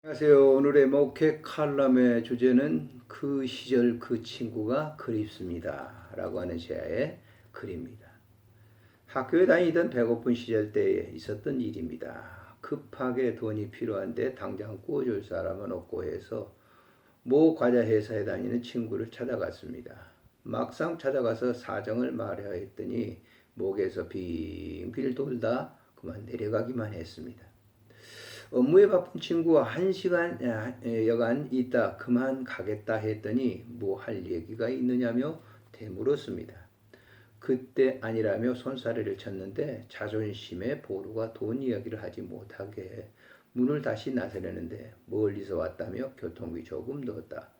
안녕하세요. 오늘의 목회 칼럼의 주제는 그 시절 그 친구가 그립습니다 라고 하는 제야의 글입니다. 학교에 다니던 배고픈 시절 때에 있었던 일입니다. 급하게 돈이 필요한데 당장 구워줄 사람은 없고 해서 모 과자 회사에 다니는 친구를 찾아갔습니다. 막상 찾아가서 사정을 말해야 했더니 목에서 빙빙 돌다 그만 내려가기만 했습니다. 업무에 바쁜 친구와 1시간 여간 있다 그만 가겠다 했더니 뭐 할 얘기가 있느냐며 되물었습니다. 그때 아니라며 손사래를 쳤는데 자존심에 보루가 돈 이야기를 하지 못하게 문을 다시 나서려는데 멀리서 왔다며 교통비 조금 넣었다.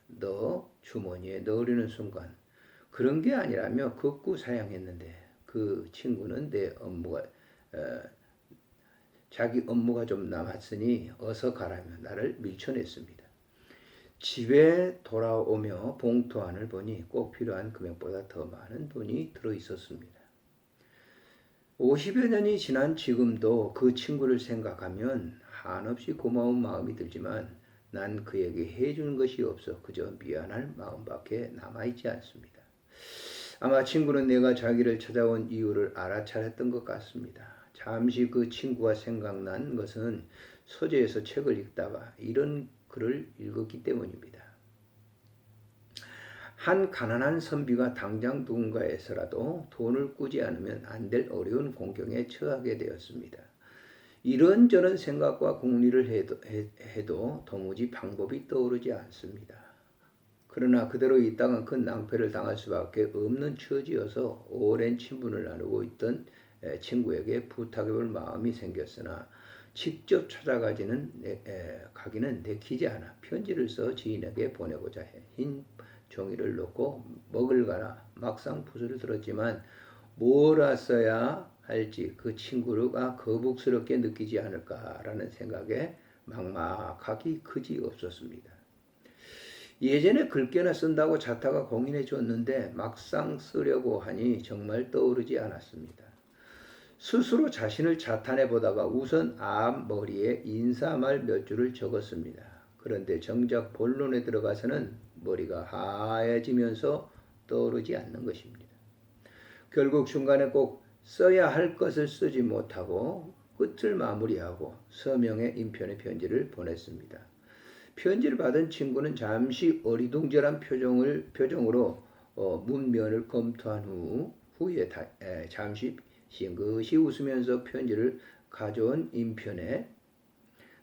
너 주머니에 넣으려는 순간 그런 게 아니라며 극구 사양했는데 그 친구는 내 업무가 자기 업무가 좀 남았으니 어서 가라며 나를 밀쳐냈습니다. 집에 돌아오며 봉투 안을 보니 꼭 필요한 금액보다 더 많은 돈이 들어있었습니다. 50여 년이 지난 지금도 그 친구를 생각하면 한없이 고마운 마음이 들지만 난 그에게 해준 것이 없어 그저 미안할 마음밖에 남아있지 않습니다. 아마 친구는 내가 자기를 찾아온 이유를 알아차렸던 것 같습니다. 잠시 그 친구가 생각난 것은 서재에서 책을 읽다가 이런 글을 읽었기 때문입니다. 한 가난한 선비가 당장 누군가에서라도 돈을 꾸지 않으면 안 될 어려운 공경에 처하게 되었습니다. 이런저런 생각과 궁리를 해도 도무지 방법이 떠오르지 않습니다. 그러나 그대로 있다간 큰 낭패를 당할 수밖에 없는 처지여서 오랜 친분을 나누고 있던 친구에게 부탁해볼 마음이 생겼으나 직접 찾아가기는 내키지 않아 편지를 써 지인에게 보내고자 해 흰 종이를 놓고 먹을 가나 막상 붓을 들었지만 뭐라 써야 할지 그 친구가 거북스럽게 느끼지 않을까라는 생각에 막막하기 그지 없었습니다. 예전에 글귀나 쓴다고 자타가 공인해 줬는데 막상 쓰려고 하니 정말 떠오르지 않았습니다. 스스로 자신을 자탄해 보다가 우선 앞머리에 인사말 몇 줄을 적었습니다. 그런데 정작 본론에 들어가서는 머리가 하얘지면서 떠오르지 않는 것입니다. 결국 중간에 꼭 써야 할 것을 쓰지 못하고 끝을 마무리하고 서명의 인편의 편지를 보냈습니다. 편지를 받은 친구는 잠시 어리둥절한 표정으로 문면을 검토한 후에 잠시 싱긋이 웃으면서 편지를 가져온 인편에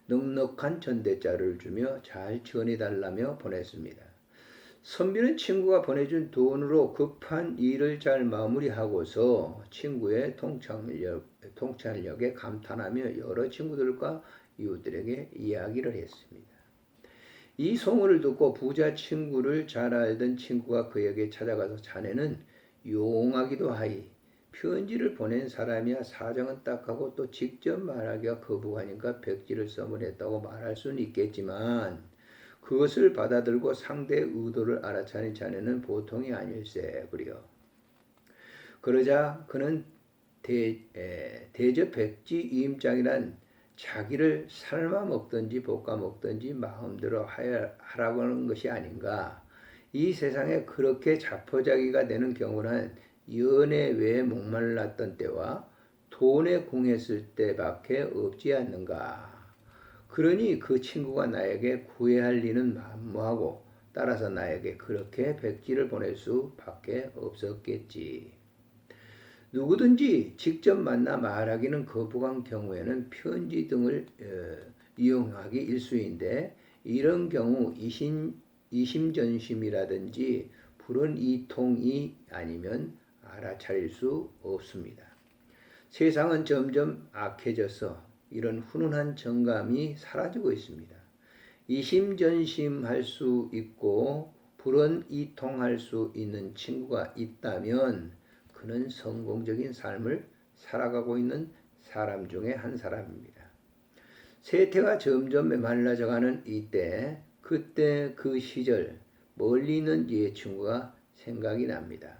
넉넉한 전대자를 주며 잘 전해달라며 보냈습니다. 선비는 친구가 보내준 돈으로 급한 일을 잘 마무리하고서 친구의 통찰력에 감탄하며 여러 친구들과 이웃들에게 이야기를 했습니다. 이 소문을 듣고 부자 친구를 잘 알던 친구가 그에게 찾아가서 자네는 용하기도 하이 편지를 보낸 사람이야 사정은 딱하고 또 직접 말하기가 거부하니까 백지를 써보냈다고 말할 수는 있겠지만 그것을 받아들고 상대의 의도를 알아차린 자네는 보통이 아닐세 그려. 그러자 그는 대저 백지 이임장이란 자기를 삶아 먹든지 볶아 먹든지 마음대로 하라고 하는 것이 아닌가. 이 세상에 그렇게 자포자기가 되는 경우는 연애 외에 목말랐던 때와 돈에 궁했을 때밖에 없지 않는가. 그러니 그 친구가 나에게 구애할 리는 만무하고 따라서 나에게 그렇게 백지를 보낼 수밖에 없었겠지. 누구든지 직접 만나 말하기는 거부한 경우에는 편지 등을 이용하기 일쑤인데 이런 경우 이심전심이라든지 불은 이통이 아니면 알아차릴 수 없습니다. 세상은 점점 악해져서 이런 훈훈한 정감이 사라지고 있습니다. 이심전심할 수 있고 불은이통할 수 있는 친구가 있다면 그는 성공적인 삶을 살아가고 있는 사람 중에 한 사람입니다. 세태가 점점 메말라져가는 이때 그때 그 시절 멀리 있는 옛 친구가 생각이 납니다.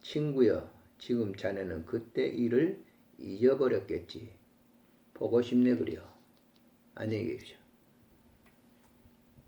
친구여, 지금 자네는 그때 일을 잊어버렸겠지. 보고 싶네 그려. 안녕히 계십시오.